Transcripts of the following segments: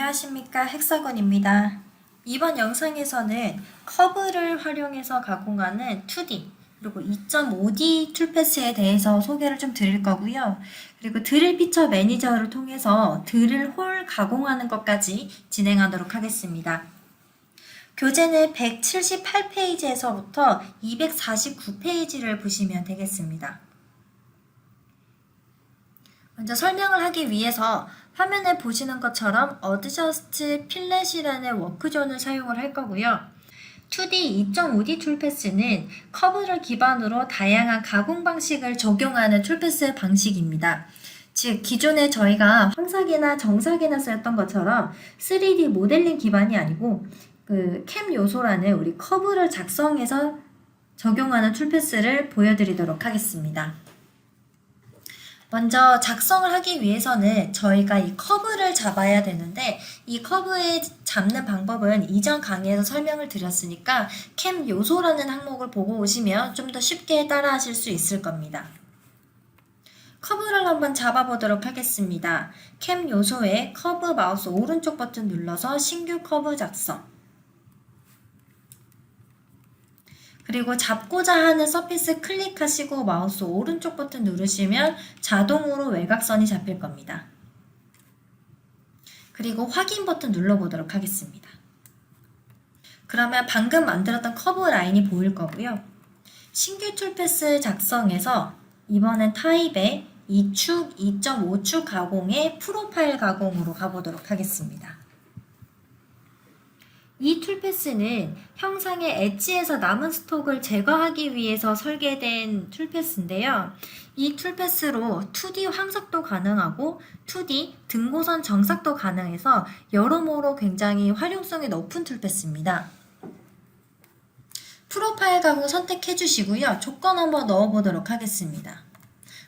안녕하십니까, 헥사건입니다. 이번 영상에서는 커브를 활용해서 가공하는 2D 그리고 2.5D 툴패스에 대해서 소개를 좀 드릴 거고요. 그리고 드릴 피처 매니저를 통해서 드릴 홀 가공하는 것까지 진행하도록 하겠습니다. 교재는 178페이지에서부터 249페이지를 보시면 되겠습니다. 먼저 설명을 하기 위해서 화면에 보시는 것처럼 어드저스트 필렛이라는 워크존을 사용을 할 거고요. 2D 2.5D 툴패스는 커브를 기반으로 다양한 가공 방식을 적용하는 툴패스 방식입니다. 즉 기존에 저희가 황삭이나 정삭이나 쓰였던 것처럼 3D 모델링 기반이 아니고 캠 요소라는 우리 커브를 작성해서 적용하는 툴패스를 보여드리도록 하겠습니다. 먼저 작성을 하기 위해서는 저희가 이 커브를 잡아야 되는데 이 커브에 잡는 방법은 이전 강의에서 설명을 드렸으니까 캠 요소라는 항목을 보고 오시면 좀 더 쉽게 따라 하실 수 있을 겁니다. 커브를 한번 잡아보도록 하겠습니다. 캠 요소에 커브 마우스 오른쪽 버튼 눌러서 신규 커브 작성. 그리고 잡고자 하는 서피스 클릭하시고 마우스 오른쪽 버튼 누르시면 자동으로 외곽선이 잡힐 겁니다. 그리고 확인 버튼 눌러보도록 하겠습니다. 그러면 방금 만들었던 커브 라인이 보일 거고요. 신규 툴패스 작성해서 이번엔 타입의 2축, 2.5축 가공의 프로파일 가공으로 가보도록 하겠습니다. 이 툴패스는 형상의 엣지에서 남은 스톡을 제거하기 위해서 설계된 툴패스인데요. 이 툴패스로 2D 황삭도 가능하고 2D 등고선 정삭도 가능해서 여러모로 굉장히 활용성이 높은 툴패스입니다. 프로파일 가공 선택해 주시고요. 조건 한번 넣어보도록 하겠습니다.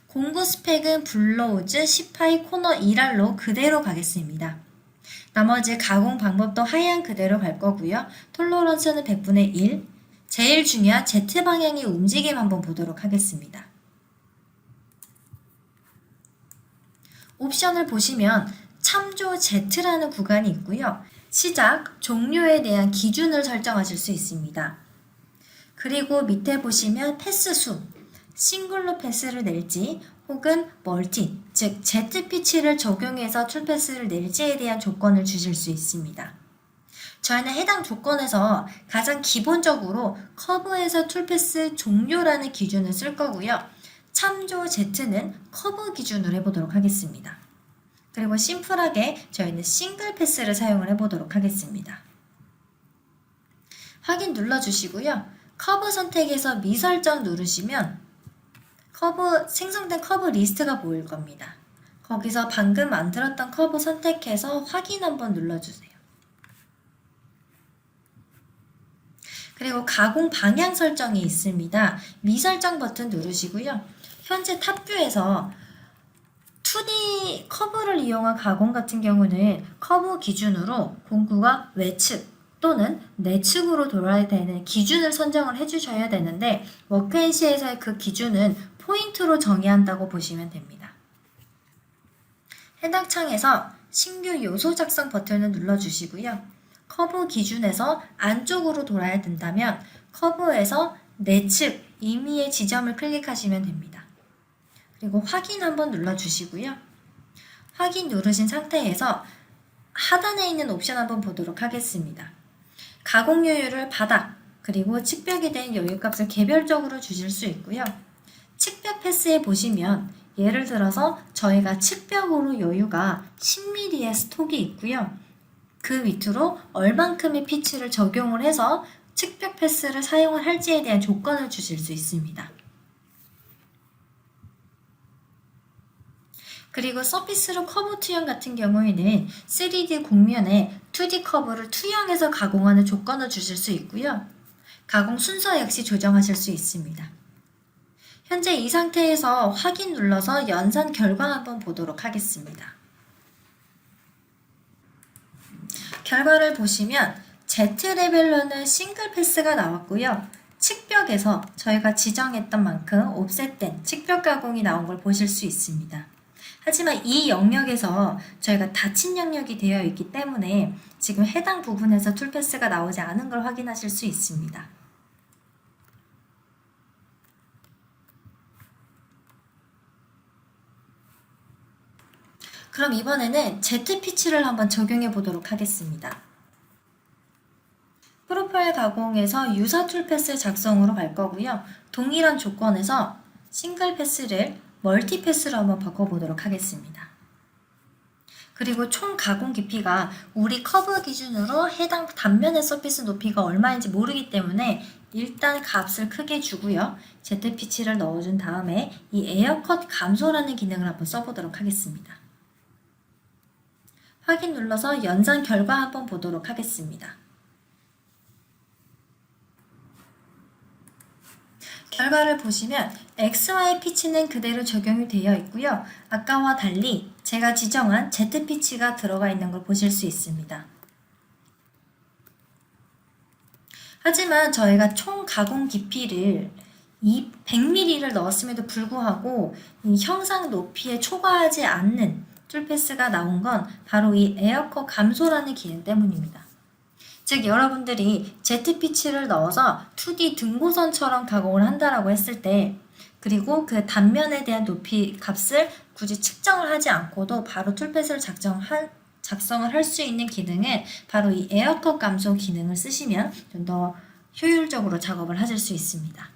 공구 스펙은 블로우즈 10하이 코너 1R로 그대로 가겠습니다. 나머지 가공 방법도 하향 그대로 갈 거고요. 톨러런스는 100분의 1. 제일 중요한 Z방향의 움직임 한번 보도록 하겠습니다. 옵션을 보시면 참조 Z라는 구간이 있고요. 시작, 종료에 대한 기준을 설정하실 수 있습니다. 그리고 밑에 보시면 패스 수, 싱글로 패스를 낼지 혹은 멀티, 즉 Z 피치를 적용해서 툴패스를 낼지에 대한 조건을 주실 수 있습니다. 저희는 해당 조건에서 가장 기본적으로 커브에서 툴패스 종료라는 기준을 쓸 거고요. 참조 Z는 커브 기준으로 해보도록 하겠습니다. 그리고 심플하게 저희는 싱글 패스를 사용을 해보도록 하겠습니다. 확인 눌러주시고요. 커브 선택에서 미설정 누르시면 생성된 커브 리스트가 보일 겁니다. 거기서 방금 만들었던 커브 선택해서 확인 한번 눌러주세요. 그리고 가공 방향 설정이 있습니다. 미설정 버튼 누르시고요. 현재 탑뷰에서 2D 커브를 이용한 가공 같은 경우는 커브 기준으로 공구가 외측 또는 내측으로 돌아야 되는 기준을 선정을 해주셔야 되는데 워크앤시에서의 그 기준은 포인트로 정의한다고 보시면 됩니다. 해당 창에서 신규 요소 작성 버튼을 눌러주시고요. 커브 기준에서 안쪽으로 돌아야 된다면 커브에서 내측 임의의 지점을 클릭하시면 됩니다. 그리고 확인 한번 눌러주시고요. 확인 누르신 상태에서 하단에 있는 옵션 한번 보도록 하겠습니다. 가공 여유를 바닥 그리고 측벽에 대한 여유값을 개별적으로 주실 수 있고요. 측벽 패스에 보시면 예를 들어서 저희가 측벽으로 여유가 10mm의 스톡이 있고요. 그 밑으로 얼만큼의 피치를 적용을 해서 측벽 패스를 사용을 할지에 대한 조건을 주실 수 있습니다. 그리고 서피스로 커브 투영 같은 경우에는 3D 곡면에 2D 커브를 투영해서 가공하는 조건을 주실 수 있고요. 가공 순서 역시 조정하실 수 있습니다. 현재 이 상태에서 확인 눌러서 연산 결과 한번 보도록 하겠습니다. 결과를 보시면 Z레벨로는 싱글 패스가 나왔고요. 측벽에서 저희가 지정했던 만큼 옵셋된 측벽 가공이 나온 걸 보실 수 있습니다. 하지만 이 영역에서 저희가 닫힌 영역이 되어 있기 때문에 지금 해당 부분에서 툴패스가 나오지 않은 걸 확인하실 수 있습니다. 그럼 이번에는 ZP치를 한번 적용해 보도록 하겠습니다. 프로파일 가공에서 유사 툴패스 작성으로 갈 거고요. 동일한 조건에서 싱글 패스를 멀티 패스로 한번 바꿔보도록 하겠습니다. 그리고 총 가공 깊이가 우리 커브 기준으로 해당 단면의 서피스 높이가 얼마인지 모르기 때문에 일단 값을 크게 주고요. ZP치를 넣어준 다음에 이 에어컷 감소라는 기능을 한번 써보도록 하겠습니다. 확인 눌러서 연산 결과 한번 보도록 하겠습니다. 결과를 보시면 XY 피치는 그대로 적용이 되어 있고요. 아까와 달리 제가 지정한 Z 피치가 들어가 있는 걸 보실 수 있습니다. 하지만 저희가 총 가공 깊이를 100mm를 넣었음에도 불구하고 이 형상 높이에 초과하지 않는 툴패스가 나온 건 바로 이 에어컷 감소라는 기능 때문입니다. 즉 여러분들이 ZP치를 넣어서 2D 등고선처럼 가공을 한다라고 했을 때 그리고 그 단면에 대한 높이 값을 굳이 측정을 하지 않고도 바로 툴패스를 작성을 할 수 있는 기능은 바로 이 에어컷 감소 기능을 쓰시면 좀 더 효율적으로 작업을 하실 수 있습니다.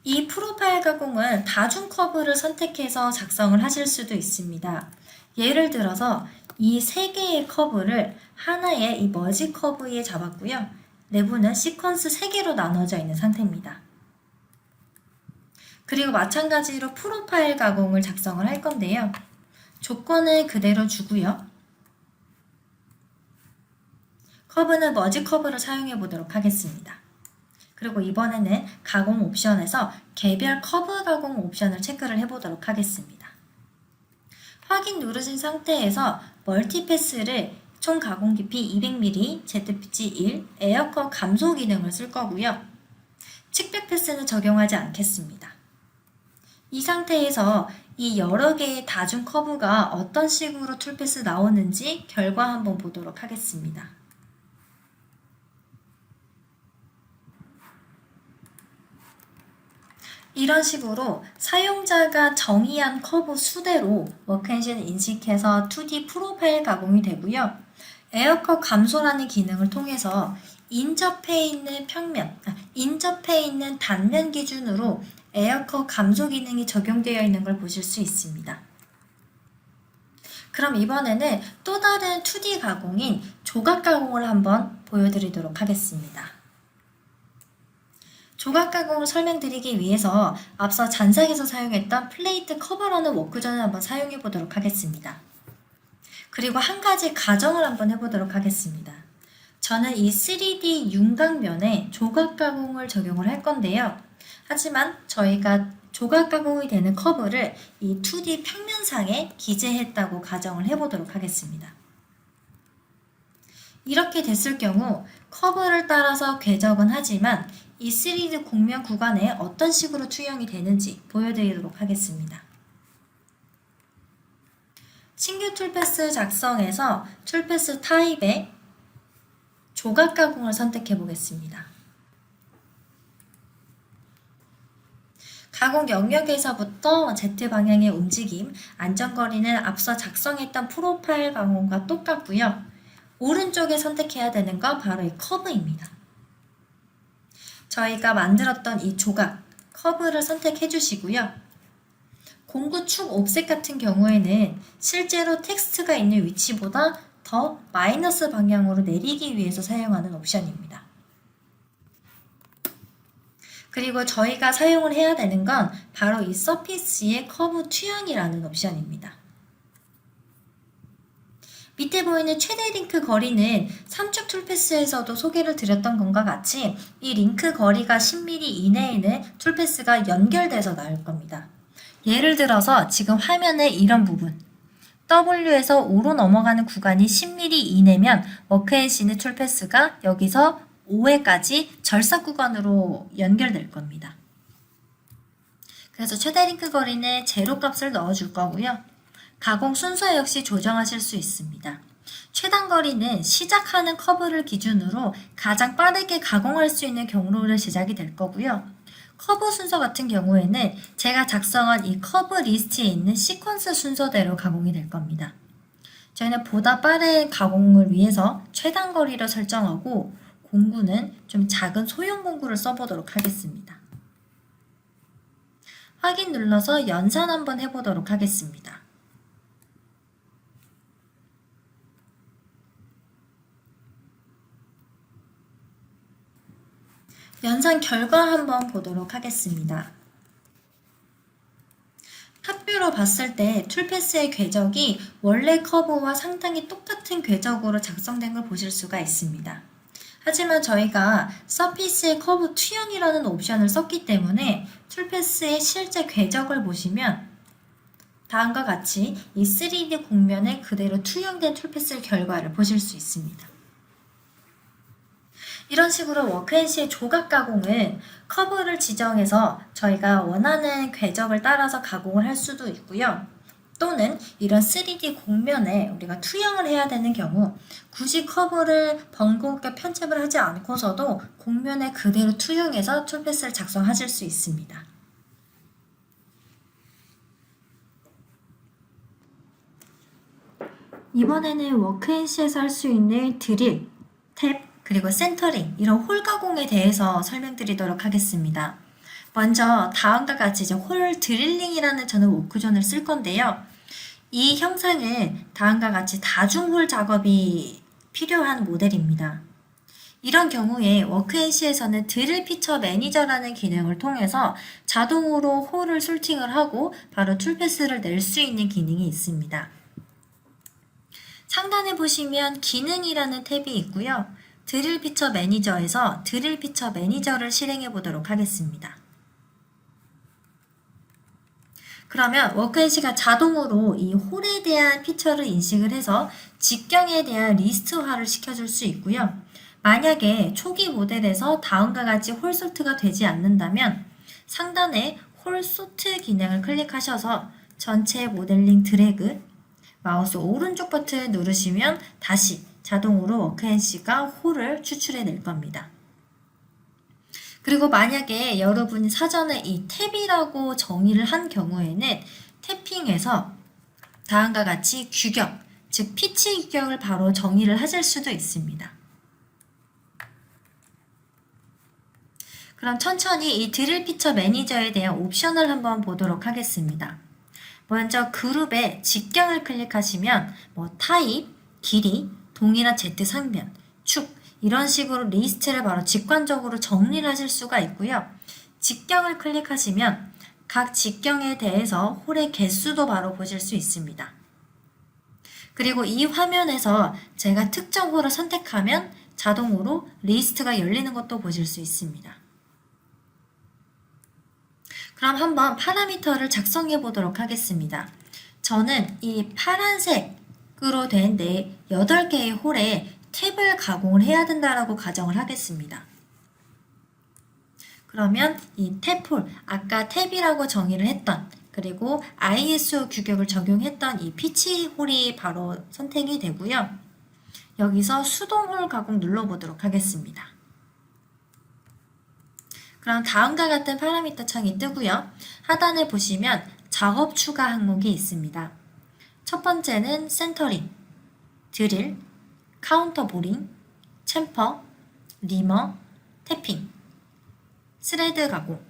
이 프로파일 가공은 다중 커브를 선택해서 작성을 하실 수도 있습니다. 예를 들어서 이 세 개의 커브를 하나의 이 머지 커브에 잡았고요. 내부는 시퀀스 3개로 나눠져 있는 상태입니다. 그리고 마찬가지로 프로파일 가공을 작성을 할 건데요. 조건을 그대로 주고요. 커브는 머지 커브를 사용해 보도록 하겠습니다. 그리고 이번에는 가공 옵션에서 개별 커브 가공 옵션을 체크를 해보도록 하겠습니다. 확인 누르신 상태에서 멀티패스를 총 가공 깊이 200mm, ZP치 1, 에어컷 감소 기능을 쓸 거고요. 측백 패스는 적용하지 않겠습니다. 이 상태에서 이 여러 개의 다중 커브가 어떤 식으로 툴패스 나오는지 결과 한번 보도록 하겠습니다. 이런 식으로 사용자가 정의한 커브 수대로 워크엔진을 인식해서 2D 프로파일 가공이 되고요. 에어컷 감소라는 기능을 통해서 인접해 있는 단면 기준으로 에어컷 감소 기능이 적용되어 있는 걸 보실 수 있습니다. 그럼 이번에는 또 다른 2D 가공인 조각 가공을 한번 보여드리도록 하겠습니다. 조각 가공을 설명드리기 위해서 앞서 잔상에서 사용했던 플레이트 커버라는 워크전을 한번 사용해 보도록 하겠습니다. 그리고 한 가지 가정을 한번 해보도록 하겠습니다. 저는 이 3D 윤곽면에 조각 가공을 적용을 할 건데요. 하지만 저희가 조각 가공이 되는 커브를 이 2D 평면상에 기재했다고 가정을 해보도록 하겠습니다. 이렇게 됐을 경우 커브를 따라서 궤적은 하지만 이 3D 곡면 구간에 어떤 식으로 투영이 되는지 보여드리도록 하겠습니다. 신규 툴패스 작성에서 툴패스 타입의 조각 가공을 선택해 보겠습니다. 가공 영역에서부터 Z방향의 움직임, 안전거리는 앞서 작성했던 프로파일 가공과 똑같고요. 오른쪽에 선택해야 되는 건 바로 이 커브입니다. 저희가 만들었던 이 조각, 커브를 선택해 주시고요. 공구 축 옵셋 같은 경우에는 실제로 텍스트가 있는 위치보다 더 마이너스 방향으로 내리기 위해서 사용하는 옵션입니다. 그리고 저희가 사용을 해야 되는 건 바로 이 서피스의 커브 투영이라는 옵션입니다. 밑에 보이는 최대 링크 거리는 삼축 툴패스에서도 소개를 드렸던 것과 같이 이 링크 거리가 10mm 이내에는 툴패스가 연결돼서 나올 겁니다. 예를 들어서 지금 화면에 이런 부분 W에서 O로 넘어가는 구간이 10mm 이내면 워크앤신의 툴패스가 여기서 5회까지 절삭 구간으로 연결될 겁니다. 그래서 최대 링크 거리는 제로 값을 넣어줄 거고요. 가공 순서 역시 조정하실 수 있습니다. 최단 거리는 시작하는 커브를 기준으로 가장 빠르게 가공할 수 있는 경로를 제작이 될 거고요. 커브 순서 같은 경우에는 제가 작성한 이 커브 리스트에 있는 시퀀스 순서대로 가공이 될 겁니다. 저희는 보다 빠른 가공을 위해서 최단 거리를 설정하고 공구는 좀 작은 소형 공구를 써보도록 하겠습니다. 확인 눌러서 연산 한번 해보도록 하겠습니다. 연산 결과 한번 보도록 하겠습니다. 탑뷰로 봤을 때 툴패스의 궤적이 원래 커브와 상당히 똑같은 궤적으로 작성된 걸 보실 수가 있습니다. 하지만 저희가 서피스의 커브 투영이라는 옵션을 썼기 때문에 툴패스의 실제 궤적을 보시면 다음과 같이 이 3D 곡면에 그대로 투영된 툴패스 결과를 보실 수 있습니다. 이런 식으로 워크앤시의 조각 가공은 커브를 지정해서 저희가 원하는 궤적을 따라서 가공을 할 수도 있고요. 또는 이런 3D 곡면에 우리가 투영을 해야 되는 경우 굳이 커브를 번거롭게 편집을 하지 않고서도 곡면에 그대로 투영해서 툴패스를 작성하실 수 있습니다. 이번에는 워크앤시에서 할 수 있는 드릴, 탭, 그리고 센터링, 이런 홀 가공에 대해서 설명드리도록 하겠습니다. 먼저 다음과 같이 이제 홀 드릴링이라는 저는 워크존을 쓸 건데요. 이 형상은 다음과 같이 다중홀 작업이 필요한 모델입니다. 이런 경우에 워크앤시에서는 드릴 피처 매니저라는 기능을 통해서 자동으로 홀을 솔팅을 하고 바로 툴패스를 낼 수 있는 기능이 있습니다. 상단에 보시면 기능이라는 탭이 있고요. 드릴 피처 매니저에서 드릴 피처 매니저를 실행해 보도록 하겠습니다. 그러면 워크앤시가 자동으로 이 홀에 대한 피처를 인식을 해서 직경에 대한 리스트화를 시켜줄 수 있고요. 만약에 초기 모델에서 다음과 같이 홀 소트가 되지 않는다면 상단에 홀 소트 기능을 클릭하셔서 전체 모델링 드래그, 마우스 오른쪽 버튼 누르시면 다시 자동으로 워크앤시가 홀을 추출해 낼 겁니다. 그리고 만약에 여러분이 사전에 이 탭이라고 정의를 한 경우에는 탭핑에서 다음과 같이 규격, 즉 피치 규격을 바로 정의를 하실 수도 있습니다. 그럼 천천히 이 드릴 피처 매니저에 대한 옵션을 한번 보도록 하겠습니다. 먼저 그룹에 직경을 클릭하시면 타입, 길이, 동일한 Z 상변, 축 이런 식으로 리스트를 바로 직관적으로 정리를 하실 수가 있고요. 직경을 클릭하시면 각 직경에 대해서 홀의 개수도 바로 보실 수 있습니다. 그리고 이 화면에서 제가 특정 홀을 선택하면 자동으로 리스트가 열리는 것도 보실 수 있습니다. 그럼 한번 파라미터를 작성해 보도록 하겠습니다. 저는 이 파란색으로 된 8개의 홀에 탭을 가공을 해야 된다라고 가정을 하겠습니다. 그러면 이 탭홀, 아까 탭이라고 정의를 했던 그리고 ISO 규격을 적용했던 이 피치 홀이 바로 선택이 되고요. 여기서 수동홀 가공 눌러보도록 하겠습니다. 그럼 다음과 같은 파라미터 창이 뜨고요. 하단에 보시면 작업 추가 항목이 있습니다. 첫 번째는 센터링, 드릴, 카운터 보링, 챔퍼, 리머, 태핑, 스레드 가공,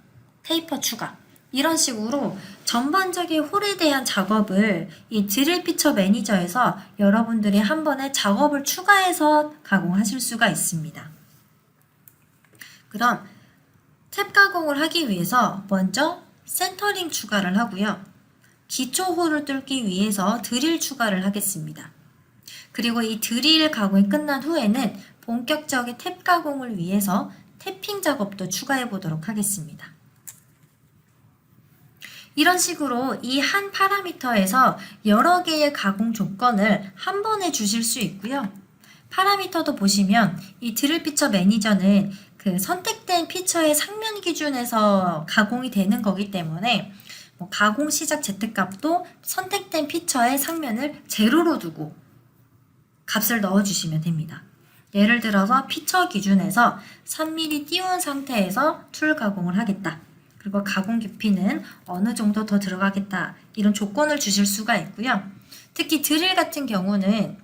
테이퍼 추가 이런 식으로 전반적인 홀에 대한 작업을 이 드릴 피처 매니저에서 여러분들이 한 번에 작업을 추가해서 가공하실 수가 있습니다. 그럼 탭 가공을 하기 위해서 먼저 센터링 추가를 하고요. 기초 홀을 뚫기 위해서 드릴 추가를 하겠습니다. 그리고 이 드릴 가공이 끝난 후에는 본격적인 탭 가공을 위해서 탭핑 작업도 추가해 보도록 하겠습니다. 이런 식으로 이 한 파라미터에서 여러 개의 가공 조건을 한 번에 주실 수 있고요. 파라미터도 보시면 이 드릴 피처 매니저는 그 선택된 피처의 상면 기준에서 가공이 되는 거기 때문에 가공 시작 Z값도 선택된 피처의 상면을 제로로 두고 값을 넣어주시면 됩니다. 예를 들어서 피처 기준에서 3mm 띄운 상태에서 툴 가공을 하겠다. 그리고 가공 깊이는 어느 정도 더 들어가겠다. 이런 조건을 주실 수가 있고요. 특히 드릴 같은 경우는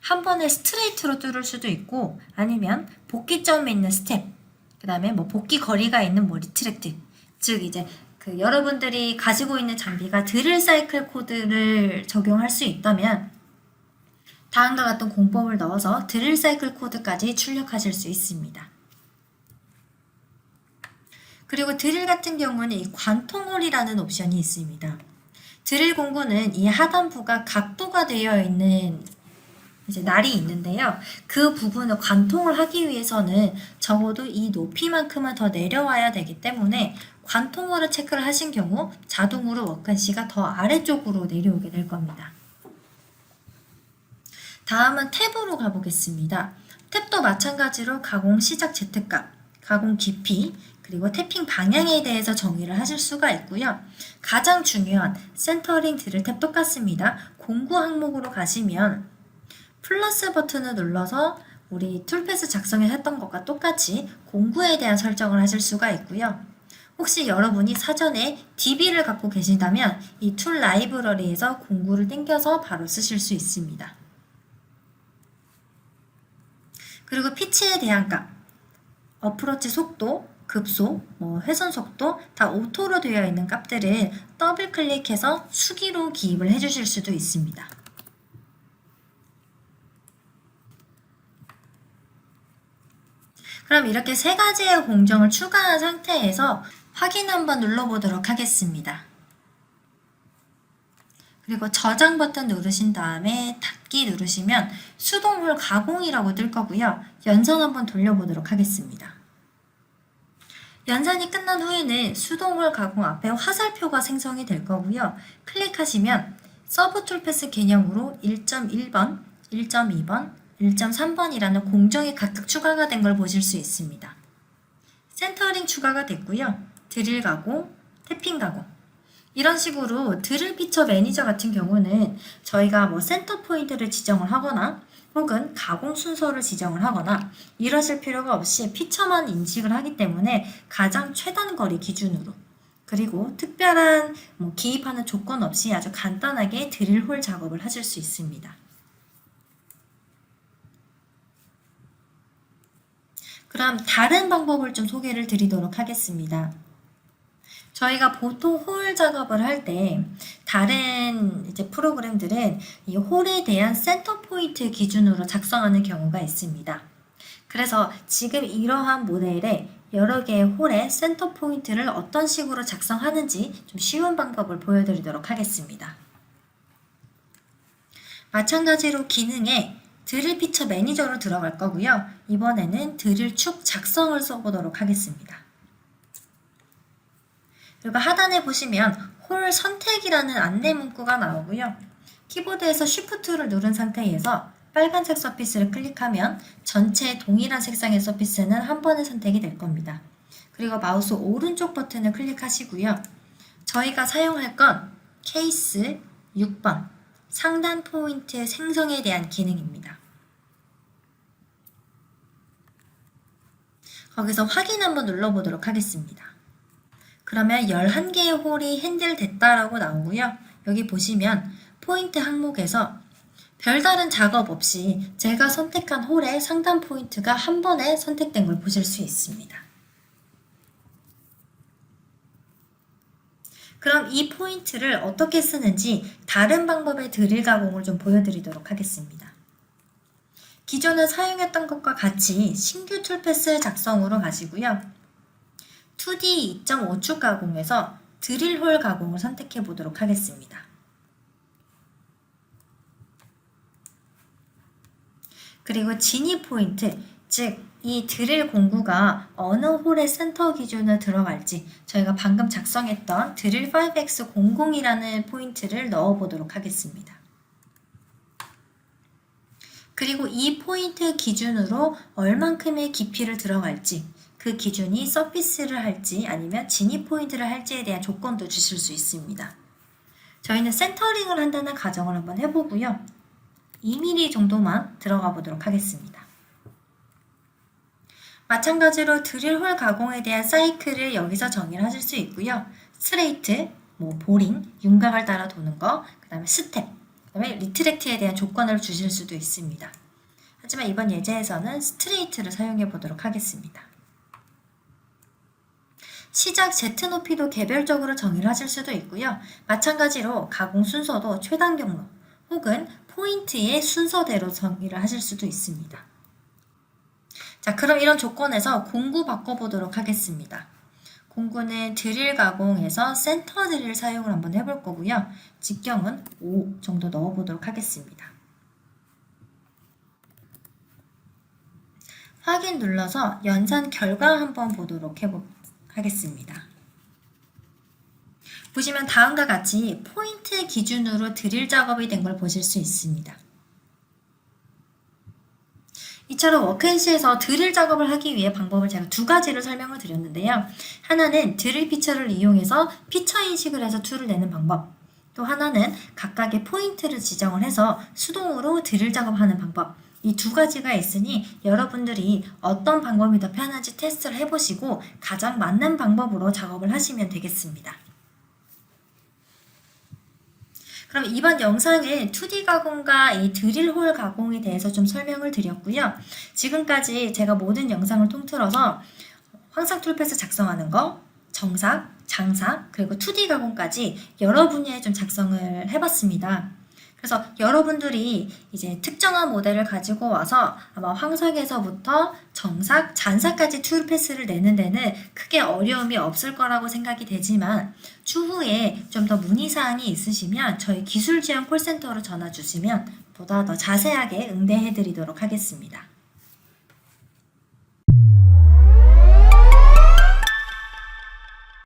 한 번에 스트레이트로 뚫을 수도 있고 아니면 복귀점에 있는 스텝, 그 다음에 복귀 거리가 있는 리트랙트, 즉 이제 여러분들이 가지고 있는 장비가 드릴 사이클 코드를 적용할 수 있다면 다음과 같은 공법을 넣어서 드릴 사이클 코드까지 출력하실 수 있습니다. 그리고 드릴 같은 경우는 이 관통홀이라는 옵션이 있습니다. 드릴 공구는 이 하단부가 각도가 되어 있는 이제 날이 있는데요. 그 부분을 관통을 하기 위해서는 적어도 이 높이만큼은 더 내려와야 되기 때문에 관통홀을 체크를 하신 경우 자동으로 워크앤시가 더 아래쪽으로 내려오게 될 겁니다. 다음은 탭으로 가보겠습니다. 탭도 마찬가지로 가공 시작 Z값, 가공 깊이, 그리고 태핑 방향에 대해서 정의를 하실 수가 있고요. 가장 중요한 센터링 드릴 탭 똑같습니다. 공구 항목으로 가시면 플러스 버튼을 눌러서 우리 툴패스 작성을 했던 것과 똑같이 공구에 대한 설정을 하실 수가 있고요. 혹시 여러분이 사전에 DB를 갖고 계신다면 이 툴 라이브러리에서 공구를 당겨서 바로 쓰실 수 있습니다. 그리고 피치에 대한 값, 어프로치 속도, 급속, 회선 속도 다 오토로 되어 있는 값들을 더블 클릭해서 수기로 기입을 해주실 수도 있습니다. 그럼 이렇게 세 가지의 공정을 추가한 상태에서 확인 한번 눌러보도록 하겠습니다. 그리고 저장 버튼 누르신 다음에 닫기 누르시면 수동홀 가공이라고 뜰 거고요. 연산 한번 돌려보도록 하겠습니다. 연산이 끝난 후에는 수동홀 가공 앞에 화살표가 생성이 될 거고요. 클릭하시면 서브 툴패스 개념으로 1.1번, 1.2번, 1.3번이라는 공정이 각각 추가가 된 걸 보실 수 있습니다. 센터링 추가가 됐고요. 드릴 가공, 태핑 가공. 이런 식으로 드릴 피처 매니저 같은 경우는 저희가 센터 포인트를 지정을 하거나 혹은 가공 순서를 지정을 하거나 이러실 필요가 없이 피처만 인식을 하기 때문에 가장 최단 거리 기준으로 그리고 특별한 기입하는 조건 없이 아주 간단하게 드릴 홀 작업을 하실 수 있습니다. 그럼 다른 방법을 좀 소개를 드리도록 하겠습니다. 저희가 보통 홀 작업을 할 때 다른 이제 프로그램들은 이 홀에 대한 센터 포인트 기준으로 작성하는 경우가 있습니다. 그래서 지금 이러한 모델에 여러 개의 홀의 센터 포인트를 어떤 식으로 작성하는지 좀 쉬운 방법을 보여드리도록 하겠습니다. 마찬가지로 기능에 드릴 피처 매니저로 들어갈 거고요. 이번에는 드릴 축 작성을 써보도록 하겠습니다. 그리고 하단에 보시면 홀 선택이라는 안내 문구가 나오고요. 키보드에서 Shift를 누른 상태에서 빨간색 서피스를 클릭하면 전체 동일한 색상의 서피스는 한 번에 선택이 될 겁니다. 그리고 마우스 오른쪽 버튼을 클릭하시고요. 저희가 사용할 건 케이스 6번 상단 포인트 생성에 대한 기능입니다. 거기서 확인 한번 눌러보도록 하겠습니다. 그러면 11개의 홀이 핸들됐다라고 나오고요. 여기 보시면 포인트 항목에서 별다른 작업 없이 제가 선택한 홀의 상단 포인트가 한 번에 선택된 걸 보실 수 있습니다. 그럼 이 포인트를 어떻게 쓰는지 다른 방법의 드릴 가공을 좀 보여드리도록 하겠습니다. 기존에 사용했던 것과 같이 신규 툴패스 작성으로 가시고요. 2D 2.5축 가공에서 드릴 홀 가공을 선택해 보도록 하겠습니다. 그리고 진입 포인트, 즉 이 드릴 공구가 어느 홀의 센터 기준을 들어갈지 저희가 방금 작성했던 드릴 5X00이라는 포인트를 넣어 보도록 하겠습니다. 그리고 이 포인트 기준으로 얼만큼의 깊이를 들어갈지, 그 기준이 서피스를 할지 아니면 진입 포인트를 할지에 대한 조건도 주실 수 있습니다. 저희는 센터링을 한다는 가정을 한번 해보고요. 2mm 정도만 들어가 보도록 하겠습니다. 마찬가지로 드릴 홀 가공에 대한 사이클을 여기서 정의를 하실 수 있고요. 스트레이트, 보링, 윤곽을 따라 도는 거, 그 다음에 스텝, 그 다음에 리트랙트에 대한 조건을 주실 수도 있습니다. 하지만 이번 예제에서는 스트레이트를 사용해 보도록 하겠습니다. 시작 Z 높이도 개별적으로 정의를 하실 수도 있고요. 마찬가지로 가공 순서도 최단 경로 혹은 포인트의 순서대로 정의를 하실 수도 있습니다. 자, 그럼 이런 조건에서 공구 바꿔보도록 하겠습니다. 공구는 드릴 가공에서 센터 드릴 사용을 한번 해볼 거고요. 직경은 5 정도 넣어보도록 하겠습니다. 확인 눌러서 연산 결과 한번 보도록 하겠습니다. 보시면 다음과 같이 포인트 기준으로 드릴 작업이 된 걸 보실 수 있습니다. 이처럼 워크앤시에서 드릴 작업을 하기 위해 방법을 제가 두 가지를 설명을 드렸는데요. 하나는 드릴 피처를 이용해서 피처 인식을 해서 툴을 내는 방법, 또 하나는 각각의 포인트를 지정을 해서 수동으로 드릴 작업하는 방법, 이 두 가지가 있으니 여러분들이 어떤 방법이 더 편한지 테스트를 해보시고 가장 맞는 방법으로 작업을 하시면 되겠습니다. 그럼 이번 영상은 2D 가공과 이 드릴 홀 가공에 대해서 좀 설명을 드렸고요. 지금까지 제가 모든 영상을 통틀어서 황상 툴패스 작성하는 거, 정삭, 장삭, 그리고 2D 가공까지 여러 분야에 좀 작성을 해봤습니다. 그래서 여러분들이 이제 특정한 모델을 가지고 와서 아마 황삭에서부터 정삭, 잔삭까지 툴패스를 내는 데는 크게 어려움이 없을 거라고 생각이 되지만 추후에 좀 더 문의사항이 있으시면 저희 기술지원 콜센터로 전화 주시면 보다 더 자세하게 응대해 드리도록 하겠습니다.